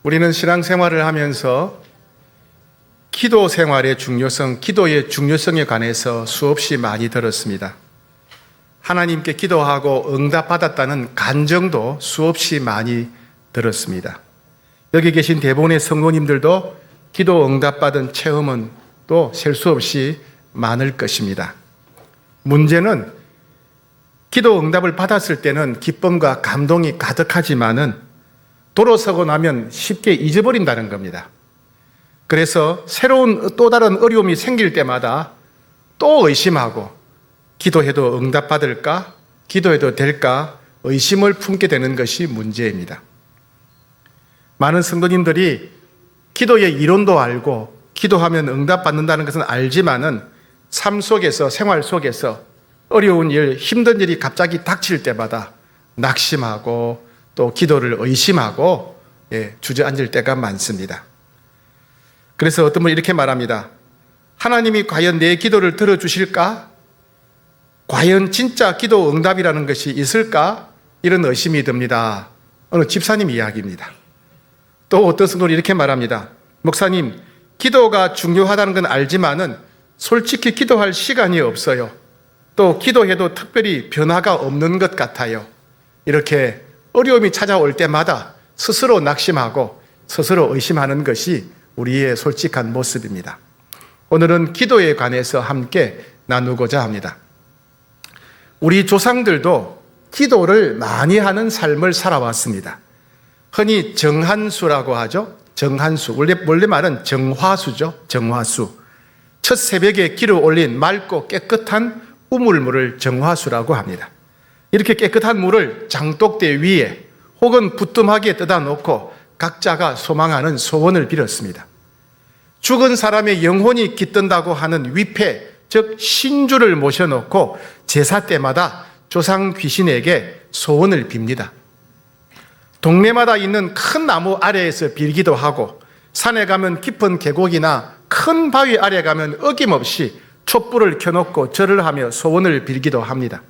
우리는 신앙생활을 하면서 기도 생활의 중요성, 기도의 중요성에 관해서 수없이 많이 들었습니다. 하나님께 기도하고 응답받았다는 간증도 수없이 많이 들었습니다. 여기 계신 대부분의 성도님들도 기도 응답받은 체험은 또 셀 수 없이 많을 것입니다. 문제는 기도 응답을 받았을 때는 기쁨과 감동이 가득하지만은 돌아서고 나면 쉽게 잊어버린다는 겁니다. 그래서 새로운 또 다른 어려움이 생길 때마다 또 의심하고 기도해도 응답받을까? 기도해도 될까? 의심을 품게 되는 것이 문제입니다. 많은 성도님들이 기도의 이론도 알고 기도하면 응답받는다는 것은 알지만은 삶 속에서, 생활 속에서 어려운 일, 힘든 일이 갑자기 닥칠 때마다 낙심하고 또 기도를 의심하고 주저앉을 때가 많습니다. 그래서 어떤 분이 이렇게 말합니다. 하나님이 과연 내 기도를 들어주실까? 과연 진짜 기도 응답이라는 것이 있을까? 이런 의심이 듭니다. 어느 집사님 이야기입니다. 또 어떤 성도는 이렇게 말합니다. 목사님, 기도가 중요하다는 건 알지만은 솔직히 기도할 시간이 없어요. 또 기도해도 특별히 변화가 없는 것 같아요. 이렇게 어려움이 찾아올 때마다 스스로 낙심하고 스스로 의심하는 것이 우리의 솔직한 모습입니다. 오늘은 기도에 관해서 함께 나누고자 합니다. 우리 조상들도 기도를 많이 하는 삶을 살아왔습니다. 흔히 정한수라고 하죠. 정한수. 원래 말은 정화수죠. 정화수. 첫 새벽에 길을 올린 맑고 깨끗한 우물물을 정화수라고 합니다. 이렇게 깨끗한 물을 장독대 위에 혹은 부뚜막에 떠다 놓고 각자가 소망하는 소원을 빌었습니다. 죽은 사람의 영혼이 깃든다고 하는 위패, 즉 신주를 모셔놓고 제사 때마다 조상 귀신에게 소원을 빕니다. 동네마다 있는 큰 나무 아래에서 빌기도 하고 산에 가면 깊은 계곡이나 큰 바위 아래 가면 어김없이 촛불을 켜놓고 절을 하며 소원을 빌기도 합니다.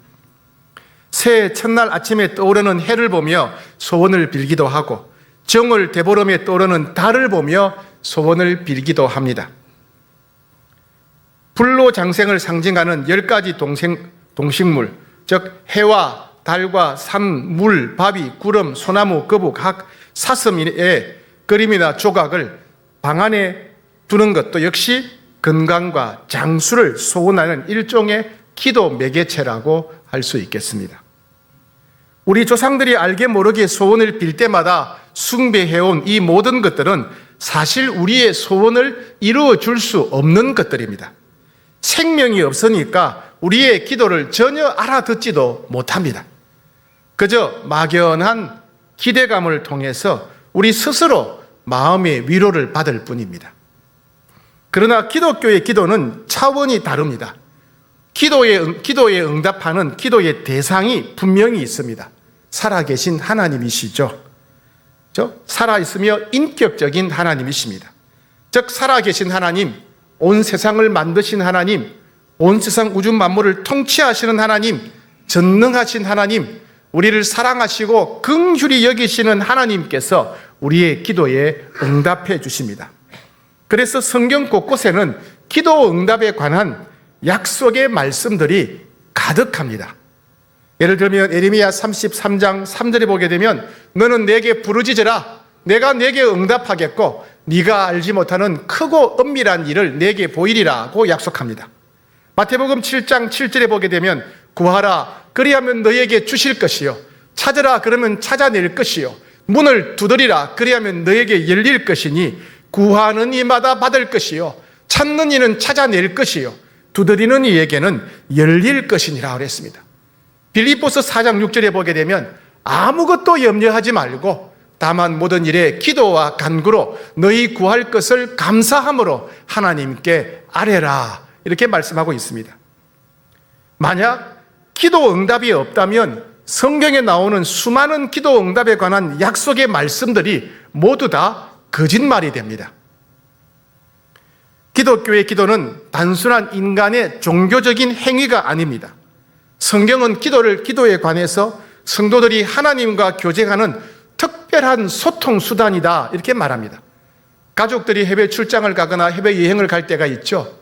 새해 첫날 아침에 떠오르는 해를 보며 소원을 빌기도 하고 정월 대보름에 떠오르는 달을 보며 소원을 빌기도 합니다. 불로장생을 상징하는 10가지 동식물, 즉 해와 달과 산, 물, 바위, 구름, 소나무, 거북, 학, 사슴의 그림이나 조각을 방 안에 두는 것도 역시 건강과 장수를 소원하는 일종의 기도 매개체라고 할 수 있겠습니다. 우리 조상들이 알게 모르게 소원을 빌 때마다 숭배해온 이 모든 것들은 사실 우리의 소원을 이루어 줄 수 없는 것들입니다. 생명이 없으니까 우리의 기도를 전혀 알아듣지도 못합니다. 그저 막연한 기대감을 통해서 우리 스스로 마음의 위로를 받을 뿐입니다. 그러나 기독교의 기도는 차원이 다릅니다. 기도에 응답하는 기도의 대상이 분명히 있습니다. 살아계신 하나님이시죠. 살아있으며 인격적인 하나님이십니다. 즉 살아계신 하나님, 온 세상을 만드신 하나님, 온 세상 우주 만물을 통치하시는 하나님, 전능하신 하나님, 우리를 사랑하시고 긍휼히 여기시는 하나님께서 우리의 기도에 응답해 주십니다. 그래서 성경 곳곳에는 기도 응답에 관한 약속의 말씀들이 가득합니다. 예를 들면 예레미야 33장 3절에 보게 되면 너는 내게 부르짖으라 내가 내게 응답하겠고 네가 알지 못하는 크고 엄밀한 일을 내게 보이리라고 약속합니다. 마태복음 7장 7절에 보게 되면 구하라 그리하면 너에게 주실 것이요 찾으라 그러면 찾아낼 것이요 문을 두드리라 그리하면 너에게 열릴 것이니 구하는 이마다 받을 것이요 찾는 이는 찾아낼 것이요 두드리는 이에게는 열릴 것이니라 그랬습니다. 빌립보서 4장 6절에 보게 되면 아무것도 염려하지 말고 다만 모든 일에 기도와 간구로 너희 구할 것을 감사함으로 하나님께 아뢰라 이렇게 말씀하고 있습니다. 만약 기도 응답이 없다면 성경에 나오는 수많은 기도 응답에 관한 약속의 말씀들이 모두 다 거짓말이 됩니다. 기독교의 기도는 단순한 인간의 종교적인 행위가 아닙니다. 성경은 기도에 관해서 성도들이 하나님과 교제하는 특별한 소통 수단이다 이렇게 말합니다. 가족들이 해외 출장을 가거나 해외 여행을 갈 때가 있죠.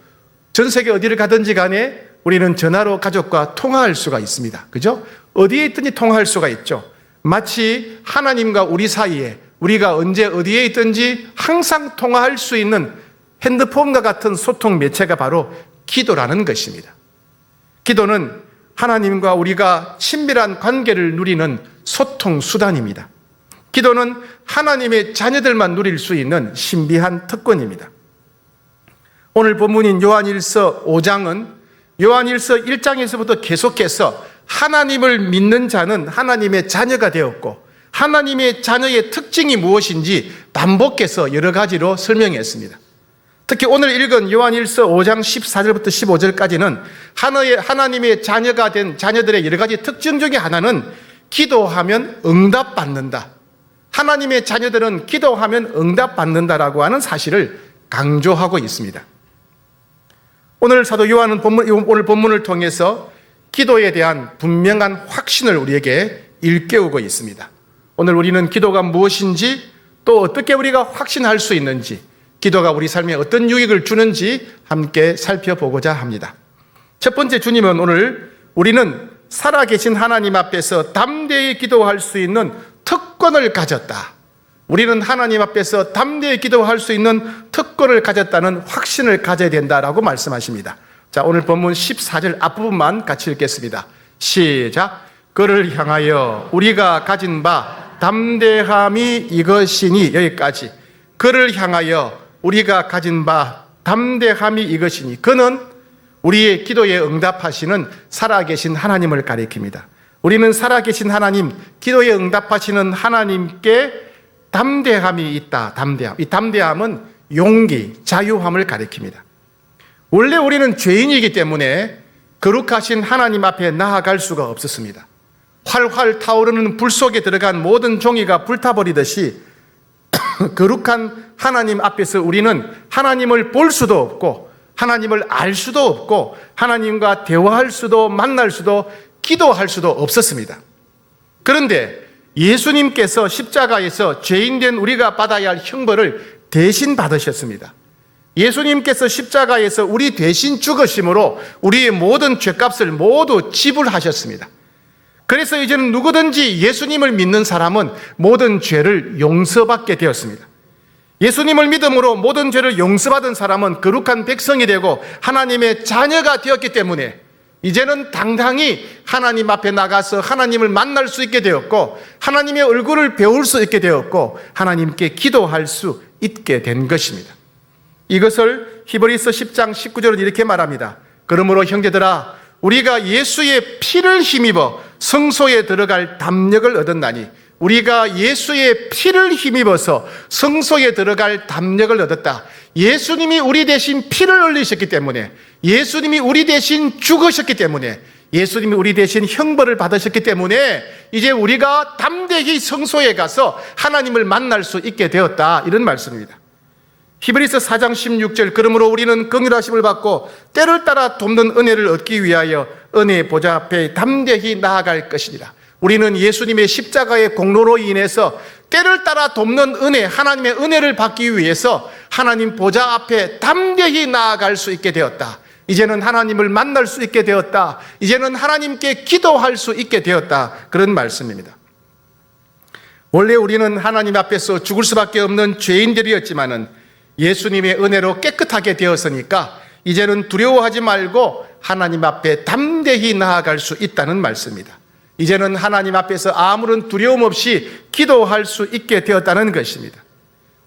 전 세계 어디를 가든지 간에 우리는 전화로 가족과 통화할 수가 있습니다. 그죠? 어디에 있든지 통화할 수가 있죠. 마치 하나님과 우리 사이에 우리가 언제 어디에 있든지 항상 통화할 수 있는 핸드폰과 같은 소통 매체가 바로 기도라는 것입니다. 기도는 하나님과 우리가 친밀한 관계를 누리는 소통 수단입니다. 기도는 하나님의 자녀들만 누릴 수 있는 신비한 특권입니다. 오늘 본문인 요한일서 5장은 요한일서 1장에서부터 계속해서 하나님을 믿는 자는 하나님의 자녀가 되었고 하나님의 자녀의 특징이 무엇인지 반복해서 여러 가지로 설명했습니다. 특히 오늘 읽은 요한일서 5장 14절부터 15절까지는 하나님의 자녀가 된 자녀들의 여러 가지 특징 중에 하나는 기도하면 응답받는다. 하나님의 자녀들은 기도하면 응답받는다라고 하는 사실을 강조하고 있습니다. 오늘 사도 요한은 오늘 본문을 통해서 기도에 대한 분명한 확신을 우리에게 일깨우고 있습니다. 오늘 우리는 기도가 무엇인지 또 어떻게 우리가 확신할 수 있는지 기도가 우리 삶에 어떤 유익을 주는지 함께 살펴보고자 합니다. 첫 번째 주님은 오늘 우리는 살아계신 하나님 앞에서 담대히 기도할 수 있는 특권을 가졌다. 우리는 하나님 앞에서 담대히 기도할 수 있는 특권을 가졌다는 확신을 가져야 된다라고 말씀하십니다. 자, 오늘 본문 14절 앞부분만 같이 읽겠습니다. 시작. 그를 향하여 우리가 가진 바 담대함이 이것이니, 여기까지. 그를 향하여 우리가 가진 바 담대함이 이것이니, 그는 우리의 기도에 응답하시는 살아계신 하나님을 가리킵니다. 우리는 살아계신 하나님, 기도에 응답하시는 하나님께 담대함이 있다. 담대함. 이 담대함은 용기, 자유함을 가리킵니다. 원래 우리는 죄인이기 때문에 거룩하신 하나님 앞에 나아갈 수가 없었습니다. 활활 타오르는 불 속에 들어간 모든 종이가 불타버리듯이 거룩한 하나님 앞에서 우리는 하나님을 볼 수도 없고 하나님을 알 수도 없고 하나님과 대화할 수도 만날 수도 기도할 수도 없었습니다. 그런데 예수님께서 십자가에서 죄인된 우리가 받아야 할 형벌을 대신 받으셨습니다. 예수님께서 십자가에서 우리 대신 죽으심으로 우리의 모든 죄값을 모두 지불하셨습니다. 그래서 이제는 누구든지 예수님을 믿는 사람은 모든 죄를 용서받게 되었습니다. 예수님을 믿음으로 모든 죄를 용서받은 사람은 거룩한 백성이 되고 하나님의 자녀가 되었기 때문에 이제는 당당히 하나님 앞에 나가서 하나님을 만날 수 있게 되었고 하나님의 얼굴을 배울 수 있게 되었고 하나님께 기도할 수 있게 된 것입니다. 이것을 히브리서 10장 19절은 이렇게 말합니다. 그러므로 형제들아, 우리가 예수의 피를 힘입어 성소에 들어갈 담력을 얻었나니, 우리가 예수의 피를 힘입어서 성소에 들어갈 담력을 얻었다. 예수님이 우리 대신 피를 흘리셨기 때문에, 예수님이 우리 대신 죽으셨기 때문에, 예수님이 우리 대신 형벌을 받으셨기 때문에 이제 우리가 담대히 성소에 가서 하나님을 만날 수 있게 되었다. 이런 말씀입니다. 히브리서 4장 16절, 그러므로 우리는 긍휼하심을 받고 때를 따라 돕는 은혜를 얻기 위하여 은혜의 보좌 앞에 담대히 나아갈 것이니라. 우리는 예수님의 십자가의 공로로 인해서 때를 따라 돕는 은혜, 하나님의 은혜를 받기 위해서 하나님 보좌 앞에 담대히 나아갈 수 있게 되었다. 이제는 하나님을 만날 수 있게 되었다. 이제는 하나님께 기도할 수 있게 되었다. 그런 말씀입니다. 원래 우리는 하나님 앞에서 죽을 수밖에 없는 죄인들이었지만은 예수님의 은혜로 깨끗하게 되었으니까 이제는 두려워하지 말고 하나님 앞에 담대히 나아갈 수 있다는 말씀입니다. 이제는 하나님 앞에서 아무런 두려움 없이 기도할 수 있게 되었다는 것입니다.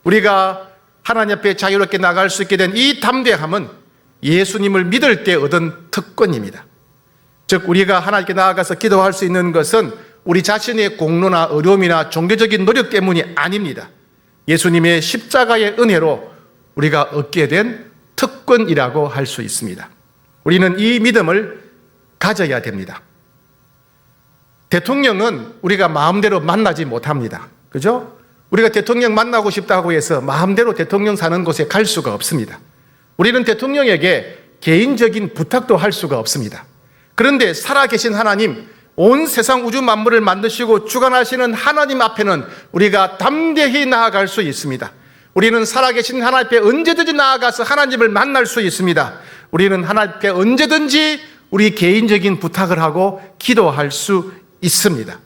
우리가 하나님 앞에 자유롭게 나갈 수 있게 된 이 담대함은 예수님을 믿을 때 얻은 특권입니다. 즉 우리가 하나님께 나아가서 기도할 수 있는 것은 우리 자신의 공로나 어려움이나 종교적인 노력 때문이 아닙니다. 예수님의 십자가의 은혜로 우리가 얻게 된 특권이라고 할 수 있습니다. 우리는 이 믿음을 가져야 됩니다. 대통령은 우리가 마음대로 만나지 못합니다. 그죠? 우리가 대통령 만나고 싶다고 해서 마음대로 대통령 사는 곳에 갈 수가 없습니다. 우리는 대통령에게 개인적인 부탁도 할 수가 없습니다. 그런데 살아계신 하나님, 온 세상 우주 만물을 만드시고 주관하시는 하나님 앞에는 우리가 담대히 나아갈 수 있습니다. 우리는 살아계신 하나님 앞에 언제든지 나아가서 하나님을 만날 수 있습니다. 우리는 하나님 앞에 언제든지 우리 개인적인 부탁을 하고 기도할 수 있습니다.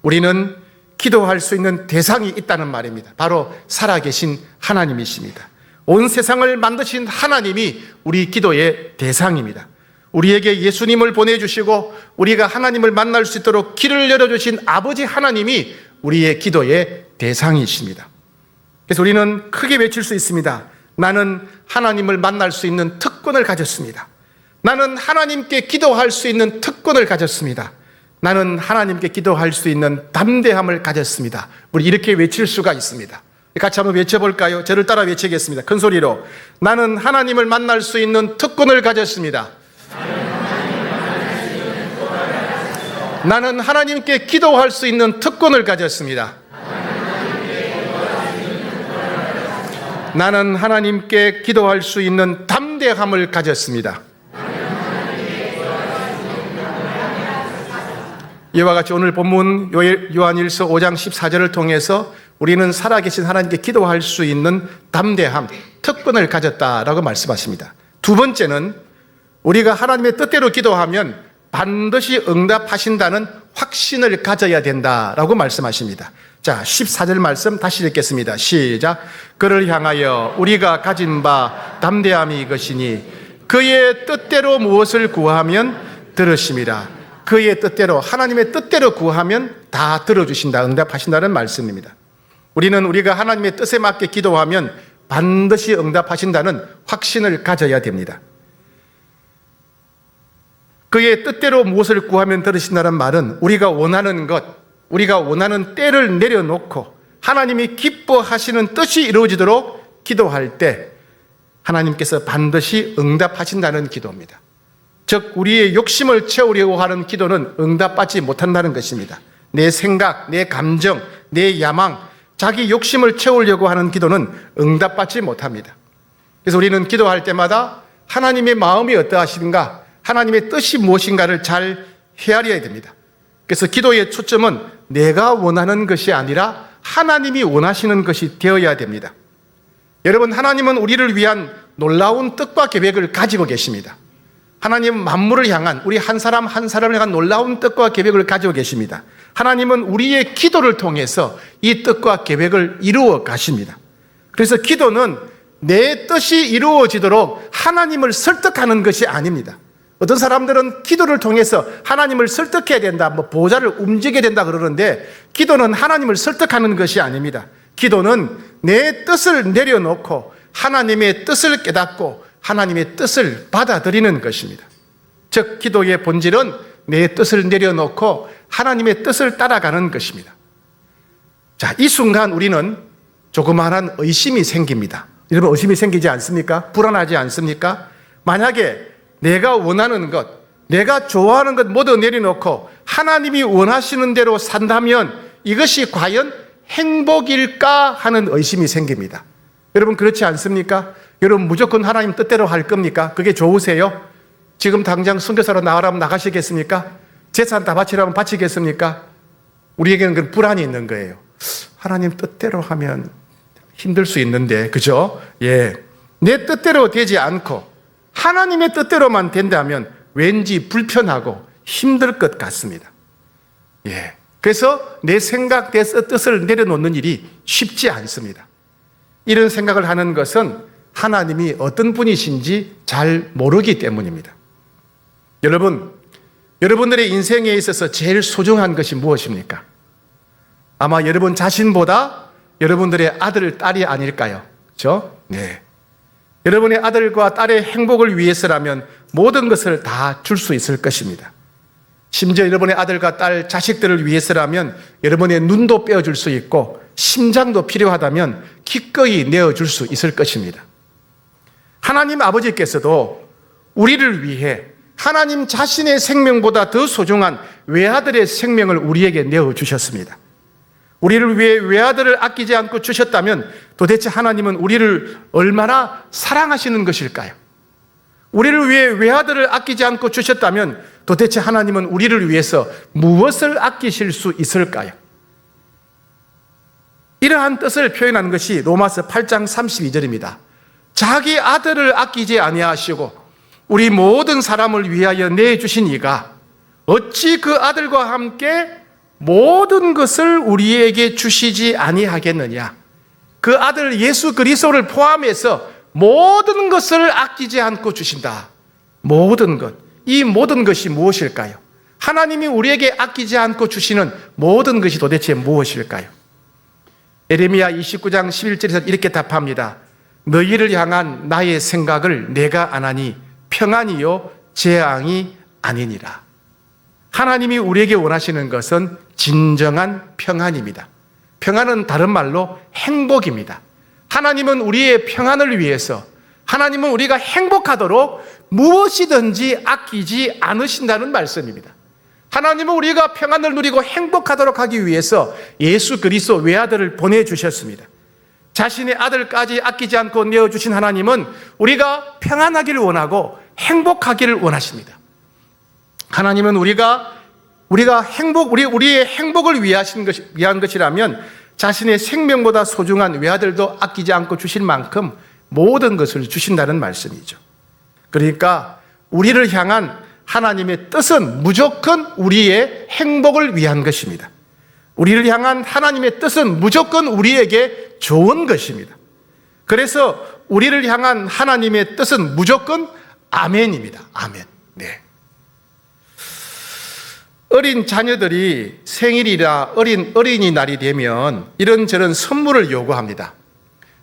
우리는 기도할 수 있는 대상이 있다는 말입니다. 바로 살아계신 하나님이십니다. 온 세상을 만드신 하나님이 우리 기도의 대상입니다. 우리에게 예수님을 보내주시고 우리가 하나님을 만날 수 있도록 길을 열어주신 아버지 하나님이 우리의 기도의 대상이십니다. 그래서 우리는 크게 외칠 수 있습니다. 나는 하나님을 만날 수 있는 특권을 가졌습니다. 나는 하나님께 기도할 수 있는 특권을 가졌습니다. 나는 하나님께 기도할 수 있는 담대함을 가졌습니다. 우리 이렇게 외칠 수가 있습니다. 같이 한번 외쳐볼까요? 저를 따라 외치겠습니다. 큰 소리로. 나는 하나님을 만날 수 있는 특권을 가졌습니다. 나는 하나님께 기도할 수 있는 특권을 가졌습니다. 나는 하나님께 기도할 수 있는 담대함을 가졌습니다. 이와 같이 오늘 본문 요한일서 5장 14절을 통해서 우리는 살아계신 하나님께 기도할 수 있는 담대함, 특권을 가졌다라고 말씀하십니다. 두 번째는 우리가 하나님의 뜻대로 기도하면 반드시 응답하신다는 확신을 가져야 된다라고 말씀하십니다. 자, 14절 말씀 다시 읽겠습니다. 시작. 그를 향하여 우리가 가진 바 담대함이 이것이니 그의 뜻대로 무엇을 구하면 들으심이라. 그의 뜻대로, 하나님의 뜻대로 구하면 다 들어주신다, 응답하신다는 말씀입니다. 우리는 우리가 하나님의 뜻에 맞게 기도하면 반드시 응답하신다는 확신을 가져야 됩니다. 그의 뜻대로 무엇을 구하면 들으신다는 말은 우리가 원하는 것, 우리가 원하는 때를 내려놓고 하나님이 기뻐하시는 뜻이 이루어지도록 기도할 때 하나님께서 반드시 응답하신다는 기도입니다. 즉 우리의 욕심을 채우려고 하는 기도는 응답받지 못한다는 것입니다. 내 생각, 내 감정, 내 야망, 자기 욕심을 채우려고 하는 기도는 응답받지 못합니다. 그래서 우리는 기도할 때마다 하나님의 마음이 어떠하신가, 하나님의 뜻이 무엇인가를 잘 헤아려야 됩니다. 그래서 기도의 초점은 내가 원하는 것이 아니라 하나님이 원하시는 것이 되어야 됩니다. 여러분, 하나님은 우리를 위한 놀라운 뜻과 계획을 가지고 계십니다. 하나님은 만물을 향한, 우리 한 사람 한 사람을 향한 놀라운 뜻과 계획을 가지고 계십니다. 하나님은 우리의 기도를 통해서 이 뜻과 계획을 이루어 가십니다. 그래서 기도는 내 뜻이 이루어지도록 하나님을 설득하는 것이 아닙니다. 어떤 사람들은 기도를 통해서 하나님을 설득해야 된다, 보좌를 움직여야 된다 그러는데 기도는 하나님을 설득하는 것이 아닙니다. 기도는 내 뜻을 내려놓고 하나님의 뜻을 깨닫고 하나님의 뜻을 받아들이는 것입니다. 즉 기도의 본질은 내 뜻을 내려놓고 하나님의 뜻을 따라가는 것입니다. 자, 이 순간 우리는 조그마한 의심이 생깁니다. 여러분, 의심이 생기지 않습니까? 불안하지 않습니까? 만약에 내가 원하는 것, 내가 좋아하는 것 모두 내려놓고 하나님이 원하시는 대로 산다면 이것이 과연 행복일까 하는 의심이 생깁니다. 여러분, 그렇지 않습니까? 여러분, 무조건 하나님 뜻대로 할 겁니까? 그게 좋으세요? 지금 당장 선교사로 나가라면 나가시겠습니까? 재산 다 바치라면 바치겠습니까? 우리에게는 그런 불안이 있는 거예요. 하나님 뜻대로 하면 힘들 수 있는데, 그죠? 예. 내 뜻대로 되지 않고 하나님의 뜻대로만 된다면 왠지 불편하고 힘들 것 같습니다. 예. 그래서 내 생각, 내 뜻을 내려놓는 일이 쉽지 않습니다. 이런 생각을 하는 것은 하나님이 어떤 분이신지 잘 모르기 때문입니다. 여러분, 여러분들의 인생에 있어서 제일 소중한 것이 무엇입니까? 아마 여러분 자신보다 여러분들의 아들, 딸이 아닐까요? 그렇죠? 네. 여러분의 아들과 딸의 행복을 위해서라면 모든 것을 다 줄 수 있을 것입니다. 심지어 여러분의 아들과 딸, 자식들을 위해서라면 여러분의 눈도 빼어줄 수 있고 심장도 필요하다면 기꺼이 내어줄 수 있을 것입니다. 하나님 아버지께서도 우리를 위해 하나님 자신의 생명보다 더 소중한 외아들의 생명을 우리에게 내어주셨습니다. 우리를 위해 외아들을 아끼지 않고 주셨다면 도대체 하나님은 우리를 얼마나 사랑하시는 것일까요? 우리를 위해 외아들을 아끼지 않고 주셨다면 도대체 하나님은 우리를 위해서 무엇을 아끼실 수 있을까요? 이러한 뜻을 표현한 것이 로마서 8장 32절입니다. 자기 아들을 아끼지 아니하시고 우리 모든 사람을 위하여 내주신 이가 어찌 그 아들과 함께 모든 것을 우리에게 주시지 아니하겠느냐. 그 아들 예수 그리스도를 포함해서 모든 것을 아끼지 않고 주신다. 모든 것. 이 모든 것이 무엇일까요? 하나님이 우리에게 아끼지 않고 주시는 모든 것이 도대체 무엇일까요? 예레미야 29장 11절에서 이렇게 답합니다. 너희를 향한 나의 생각을 내가 아나니 평안이요 재앙이 아니니라. 하나님이 우리에게 원하시는 것은 진정한 평안입니다. 평안은 다른 말로 행복입니다. 하나님은 우리의 평안을 위해서, 하나님은 우리가 행복하도록 무엇이든지 아끼지 않으신다는 말씀입니다. 하나님은 우리가 평안을 누리고 행복하도록 하기 위해서 예수 그리스도 외아들을 보내주셨습니다. 자신의 아들까지 아끼지 않고 내어주신 하나님은 우리가 평안하기를 원하고 행복하기를 원하십니다. 하나님은 우리의 행복을 위한 것이라면 자신의 생명보다 소중한 외아들도 아끼지 않고 주실 만큼 모든 것을 주신다는 말씀이죠. 그러니까 우리를 향한 하나님의 뜻은 무조건 우리의 행복을 위한 것입니다. 우리를 향한 하나님의 뜻은 무조건 우리에게 좋은 것입니다. 그래서 우리를 향한 하나님의 뜻은 무조건 아멘입니다. 아멘. 네. 어린 자녀들이 생일이라 어린이날이 되면 이런저런 선물을 요구합니다.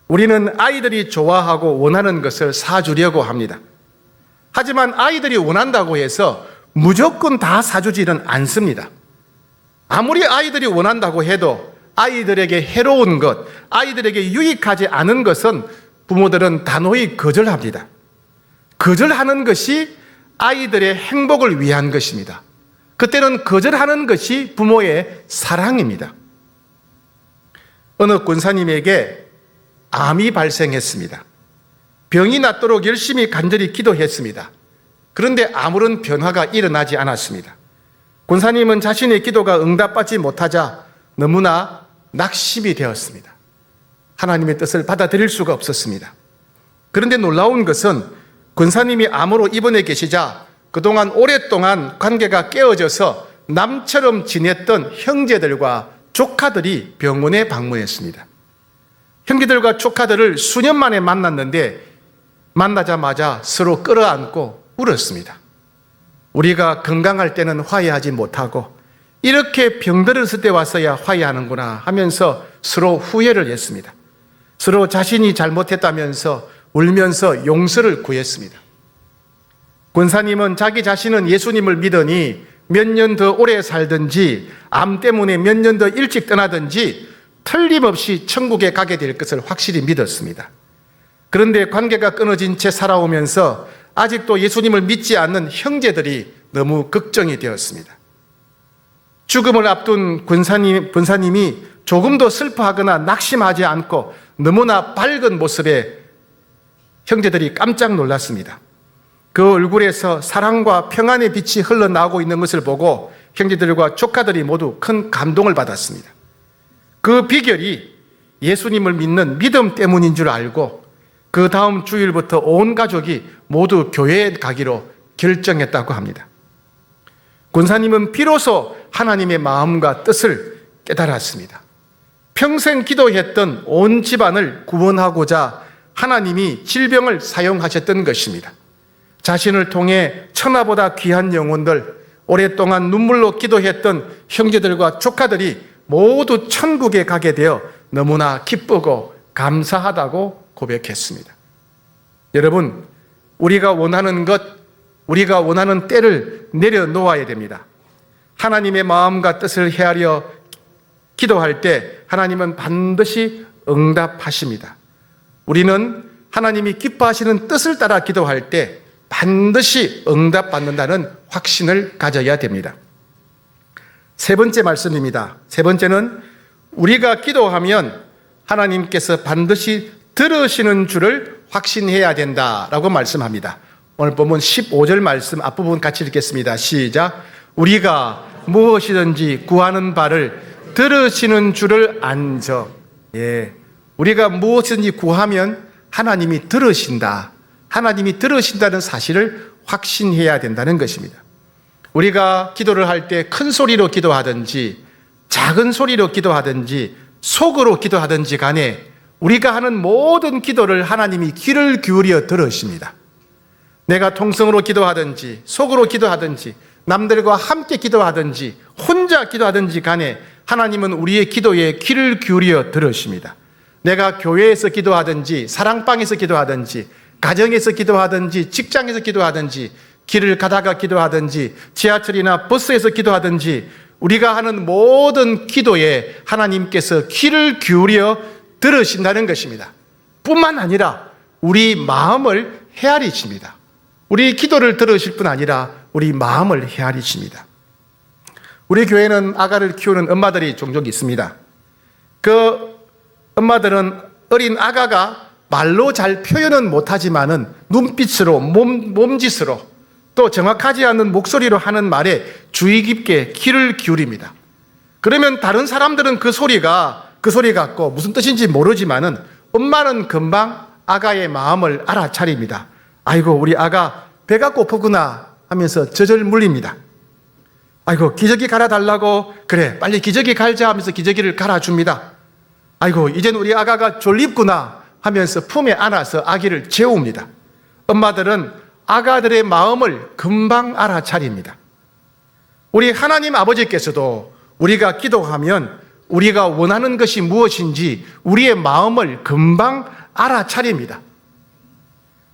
우리는 아이들이 좋아하고 원하는 것을 사주려고 합니다. 하지만 아이들이 원한다고 해서 무조건 다 사주지는 않습니다. 아무리 아이들이 원한다고 해도 아이들에게 해로운 것, 아이들에게 유익하지 않은 것은 부모들은 단호히 거절합니다. 거절하는 것이 아이들의 행복을 위한 것입니다. 그때는 거절하는 것이 부모의 사랑입니다. 어느 권사님에게 암이 발생했습니다. 병이 낫도록 열심히 간절히 기도했습니다. 그런데 아무런 변화가 일어나지 않았습니다. 권사님은 자신의 기도가 응답받지 못하자 너무나 낙심이 되었습니다. 하나님의 뜻을 받아들일 수가 없었습니다. 그런데 놀라운 것은 권사님이 암으로 입원해 계시자 그동안 오랫동안 관계가 깨어져서 남처럼 지냈던 형제들과 조카들이 병원에 방문했습니다. 형제들과 조카들을 수년 만에 만났는데 만나자마자 서로 끌어안고 울었습니다. 우리가 건강할 때는 화해하지 못하고 이렇게 병들었을 때 와서야 화해하는구나 하면서 서로 후회를 했습니다. 서로 자신이 잘못했다면서 울면서 용서를 구했습니다. 권사님은 자기 자신은 예수님을 믿으니 몇 년 더 오래 살든지 암 때문에 몇 년 더 일찍 떠나든지 틀림없이 천국에 가게 될 것을 확실히 믿었습니다. 그런데 관계가 끊어진 채 살아오면서 아직도 예수님을 믿지 않는 형제들이 너무 걱정이 되었습니다. 죽음을 앞둔 권사님이 조금도 슬퍼하거나 낙심하지 않고 너무나 밝은 모습에 형제들이 깜짝 놀랐습니다. 그 얼굴에서 사랑과 평안의 빛이 흘러나오고 있는 것을 보고 형제들과 조카들이 모두 큰 감동을 받았습니다. 그 비결이 예수님을 믿는 믿음 때문인 줄 알고 그 다음 주일부터 온 가족이 모두 교회에 가기로 결정했다고 합니다. 권사님은 비로소 하나님의 마음과 뜻을 깨달았습니다. 평생 기도했던 온 집안을 구원하고자 하나님이 질병을 사용하셨던 것입니다. 자신을 통해 천하보다 귀한 영혼들, 오랫동안 눈물로 기도했던 형제들과 조카들이 모두 천국에 가게 되어 너무나 기쁘고 감사하다고 고백했습니다. 여러분, 우리가 원하는 것, 우리가 원하는 때를 내려놓아야 됩니다. 하나님의 마음과 뜻을 헤아려 기도할 때 하나님은 반드시 응답하십니다. 우리는 하나님이 기뻐하시는 뜻을 따라 기도할 때 반드시 응답받는다는 확신을 가져야 됩니다. 세 번째 말씀입니다. 세 번째는 우리가 기도하면 하나님께서 반드시 들으시는 줄을 확신해야 된다라고 말씀합니다. 오늘 본문 15절 말씀 앞부분 같이 읽겠습니다. 시작. 우리가 무엇이든지 구하는 바를 들으시는 줄을 안저. 우리가 무엇이든지 구하면 하나님이 들으신다. 하나님이 들으신다는 사실을 확신해야 된다는 것입니다. 우리가 기도를 할 때 큰 소리로 기도하든지 작은 소리로 기도하든지 속으로 기도하든지 간에 우리가 하는 모든 기도를 하나님이 귀를 기울여 들으십니다. 내가 통성으로 기도하든지 속으로 기도하든지 남들과 함께 기도하든지 혼자 기도하든지 간에 하나님은 우리의 기도에 귀를 기울여 들으십니다. 내가 교회에서 기도하든지 사랑방에서 기도하든지 가정에서 기도하든지 직장에서 기도하든지 길을 가다가 기도하든지 지하철이나 버스에서 기도하든지 우리가 하는 모든 기도에 하나님께서 귀를 기울여 들으신다는 것입니다. 뿐만 아니라 우리 마음을 헤아리십니다. 우리 기도를 들으실 뿐 아니라 우리 마음을 헤아리십니다. 우리 교회는 아가를 키우는 엄마들이 종종 있습니다. 그 엄마들은 어린 아가가 말로 잘 표현은 못하지만은 눈빛으로 몸짓으로 또 정확하지 않은 목소리로 하는 말에 주의 깊게 귀를 기울입니다. 그러면 다른 사람들은 그 소리 갖고 무슨 뜻인지 모르지만은 엄마는 금방 아가의 마음을 알아차립니다. 아이고 우리 아가 배가 고프구나 하면서 젖을 물립니다. 아이고 기저귀 갈아달라고 그래 빨리 기저귀 갈자 하면서 기저귀를 갈아줍니다. 아이고 이젠 우리 아가가 졸립구나 하면서 품에 안아서 아기를 재웁니다. 엄마들은 아가들의 마음을 금방 알아차립니다. 우리 하나님 아버지께서도 우리가 기도하면 우리가 원하는 것이 무엇인지 우리의 마음을 금방 알아차립니다.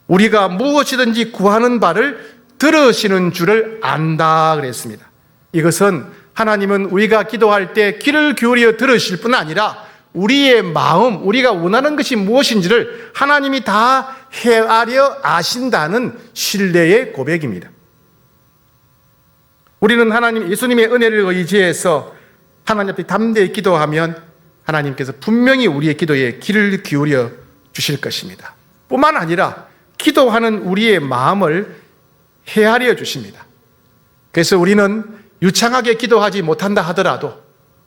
우리가 무엇이든지 구하는 바를 들으시는 줄을 안다 그랬습니다. 이것은 하나님은 우리가 기도할 때 귀를 기울여 들으실 뿐 아니라 우리의 마음, 우리가 원하는 것이 무엇인지를 하나님이 다 헤아려 아신다는 신뢰의 고백입니다. 우리는 하나님 예수님의 은혜를 의지해서 하나님 앞에 담대히 기도하면 하나님께서 분명히 우리의 기도에 귀를 기울여 주실 것입니다. 뿐만 아니라 기도하는 우리의 마음을 헤아려 주십니다. 그래서 우리는 유창하게 기도하지 못한다 하더라도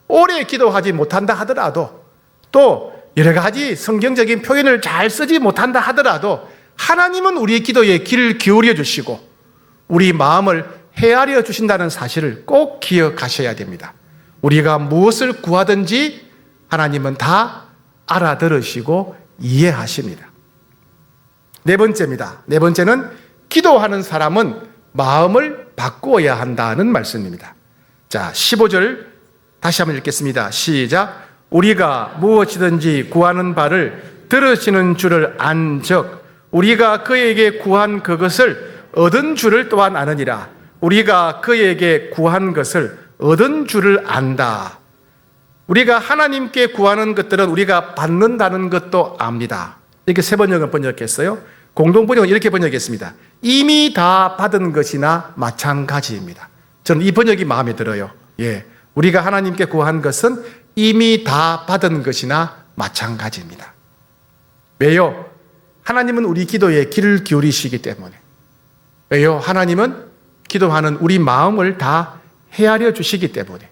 오래 기도하지 못한다 하더라도 또 여러 가지 성경적인 표현을 잘 쓰지 못한다 하더라도 하나님은 우리의 기도에 귀를 기울여 주시고 우리 마음을 헤아려 주신다는 사실을 꼭 기억하셔야 됩니다. 우리가 무엇을 구하든지 하나님은 다 알아들으시고 이해하십니다. 네 번째입니다. 네 번째는 기도하는 사람은 마음을 바꾸어야 한다는 말씀입니다. 자, 15절 다시 한번 읽겠습니다. 시작. 우리가 무엇이든지 구하는 바를 들으시는 줄을 안즉 우리가 그에게 구한 그것을 얻은 줄을 또한 아느니라. 우리가 그에게 구한 것을 얻은 줄을 안다. 우리가 하나님께 구하는 것들은 우리가 받는다는 것도 압니다. 이렇게 세 번역을 번역했어요. 공동번역은 이렇게 번역했습니다. 이미 다 받은 것이나 마찬가지입니다. 저는 이 번역이 마음에 들어요. 우리가 하나님께 구한 것은 이미 다 받은 것이나 마찬가지입니다. 왜요? 하나님은 우리 기도에 귀를 기울이시기 때문에. 왜요? 하나님은 기도하는 우리 마음을 다 헤아려 주시기 때문에.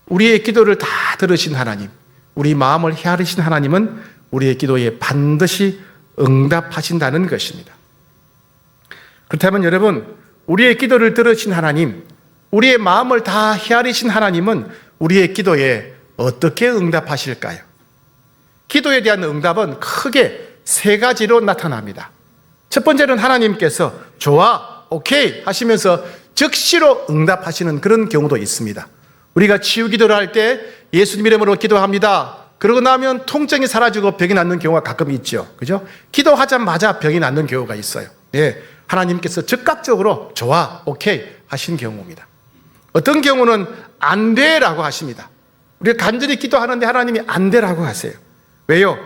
우리의 기도를 다 들으신 하나님, 우리 마음을 헤아리신 하나님은 우리의 기도에 반드시 응답하신다는 것입니다. 그렇다면 여러분, 우리의 기도를 들으신 하나님, 우리의 마음을 다 헤아리신 하나님은 우리의 기도에 어떻게 응답하실까요? 기도에 대한 응답은 크게 세 가지로 나타납니다. 첫 번째는 하나님께서 좋아, 오케이 하시면서 즉시로 응답하시는 그런 경우도 있습니다. 우리가 치유 기도를 할 때 예수님 이름으로 기도합니다. 그러고 나면 통증이 사라지고 병이 낫는 경우가 가끔 있죠. 그죠? 기도하자마자 병이 낫는 경우가 있어요. 하나님께서 즉각적으로 좋아, 오케이 하신 경우입니다. 어떤 경우는 안 돼라고 하십니다. 우리가 간절히 기도하는데 하나님이 안 돼라고 하세요. 왜요?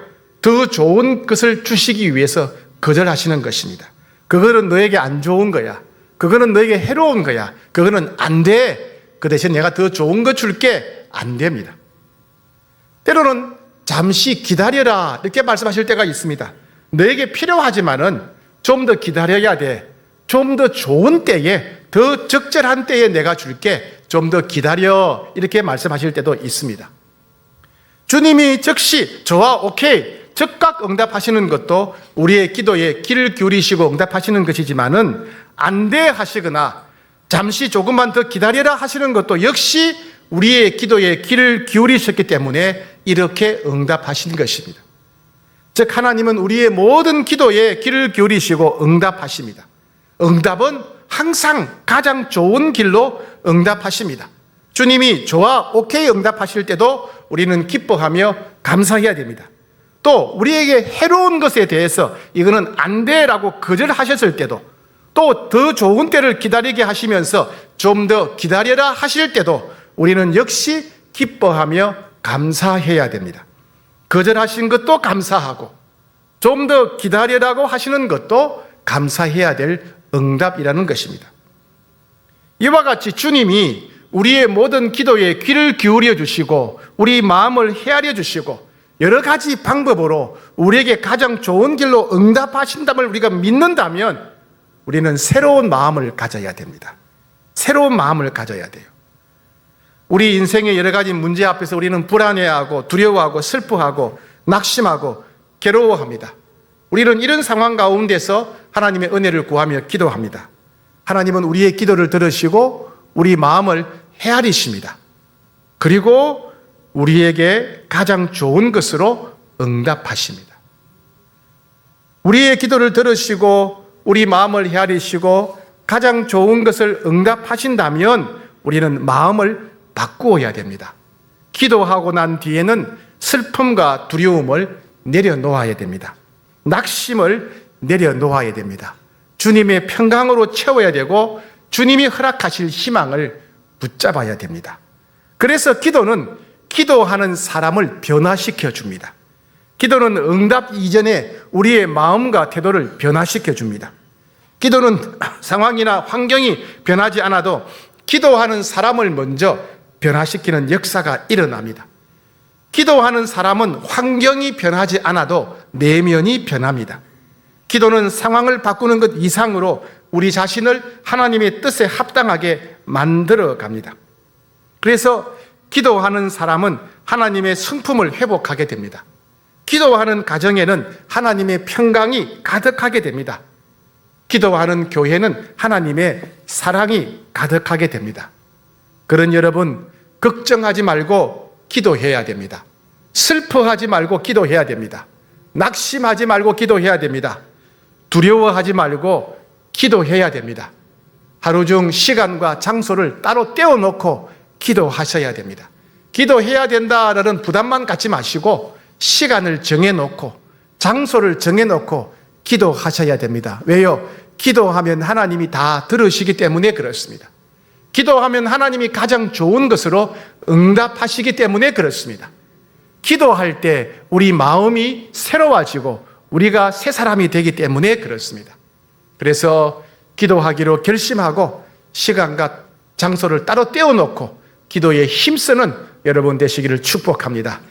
더 좋은 것을 주시기 위해서 거절하시는 것입니다. 그거는 너에게 안 좋은 거야. 그거는 너에게 해로운 거야. 그거는 안 돼. 그 대신 내가 더 좋은 거 줄게. 안 됩니다. 때로는 잠시 기다려라 이렇게 말씀하실 때가 있습니다. 너에게 필요하지만은 좀 더 기다려야 돼. 좀 더 좋은 때에, 더 적절한 때에 내가 줄게, 좀 더 기다려, 이렇게 말씀하실 때도 있습니다. 주님이 즉시 저와 오케이, 즉각 응답하시는 것도 우리의 기도에 귀를 기울이시고 응답하시는 것이지만은 안 돼 하시거나 잠시 조금만 더 기다려라 하시는 것도 역시 우리의 기도에 귀를 기울이셨기 때문에 이렇게 응답하신 것입니다. 즉 하나님은 우리의 모든 기도에 귀를 기울이시고 응답하십니다. 응답은 항상 가장 좋은 길로 응답하십니다. 주님이 저와 오케이 응답하실 때도 우리는 기뻐하며 감사해야 됩니다. 또 우리에게 해로운 것에 대해서 이거는 안 돼라고 거절하셨을 때도, 또 더 좋은 때를 기다리게 하시면서 좀 더 기다려라 하실 때도 우리는 역시 기뻐하며 감사해야 됩니다. 거절하신 것도 감사하고 좀 더 기다려라고 하시는 것도 감사해야 될 응답이라는 것입니다. 이와 같이 주님이 우리의 모든 기도에 귀를 기울여 주시고 우리 마음을 헤아려 주시고 여러 가지 방법으로 우리에게 가장 좋은 길로 응답하신다을 우리가 믿는다면 우리는 새로운 마음을 가져야 됩니다. 새로운 마음을 가져야 돼요. 우리 인생의 여러 가지 문제 앞에서 우리는 불안해하고 두려워하고 슬퍼하고 낙심하고 괴로워합니다. 우리는 이런 상황 가운데서 하나님의 은혜를 구하며 기도합니다. 하나님은 우리의 기도를 들으시고 우리 마음을 헤아리십니다. 그리고 우리에게 가장 좋은 것으로 응답하십니다. 우리의 기도를 들으시고 우리 마음을 헤아리시고 가장 좋은 것을 응답하신다면 우리는 마음을 바꾸어야 됩니다. 기도하고 난 뒤에는 슬픔과 두려움을 내려놓아야 됩니다. 낙심을 내려놓아야 됩니다. 주님의 평강으로 채워야 되고 주님이 허락하실 희망을 붙잡아야 됩니다. 그래서 기도는 기도하는 사람을 변화시켜 줍니다. 기도는 응답 이전에 우리의 마음과 태도를 변화시켜 줍니다. 기도는 상황이나 환경이 변하지 않아도 기도하는 사람을 먼저 변화시키는 역사가 일어납니다. 기도하는 사람은 환경이 변하지 않아도 내면이 변합니다. 기도는 상황을 바꾸는 것 이상으로 우리 자신을 하나님의 뜻에 합당하게 만들어 갑니다. 그래서 기도하는 사람은 하나님의 성품을 회복하게 됩니다. 기도하는 가정에는 하나님의 평강이 가득하게 됩니다. 기도하는 교회는 하나님의 사랑이 가득하게 됩니다. 그런 여러분, 걱정하지 말고 기도해야 됩니다. 슬퍼하지 말고 기도해야 됩니다. 낙심하지 말고 기도해야 됩니다. 두려워하지 말고 기도해야 됩니다. 하루 중 시간과 장소를 따로 떼어놓고 기도하셔야 됩니다. 기도해야 된다라는 부담만 갖지 마시고 시간을 정해놓고 장소를 정해놓고 기도하셔야 됩니다. 왜요? 기도하면 하나님이 다 들으시기 때문에 그렇습니다. 기도하면 하나님이 가장 좋은 것으로 응답하시기 때문에 그렇습니다. 기도할 때 우리 마음이 새로워지고 우리가 새 사람이 되기 때문에 그렇습니다. 그래서 기도하기로 결심하고 시간과 장소를 따로 떼어놓고 기도에 힘쓰는 여러분 되시기를 축복합니다.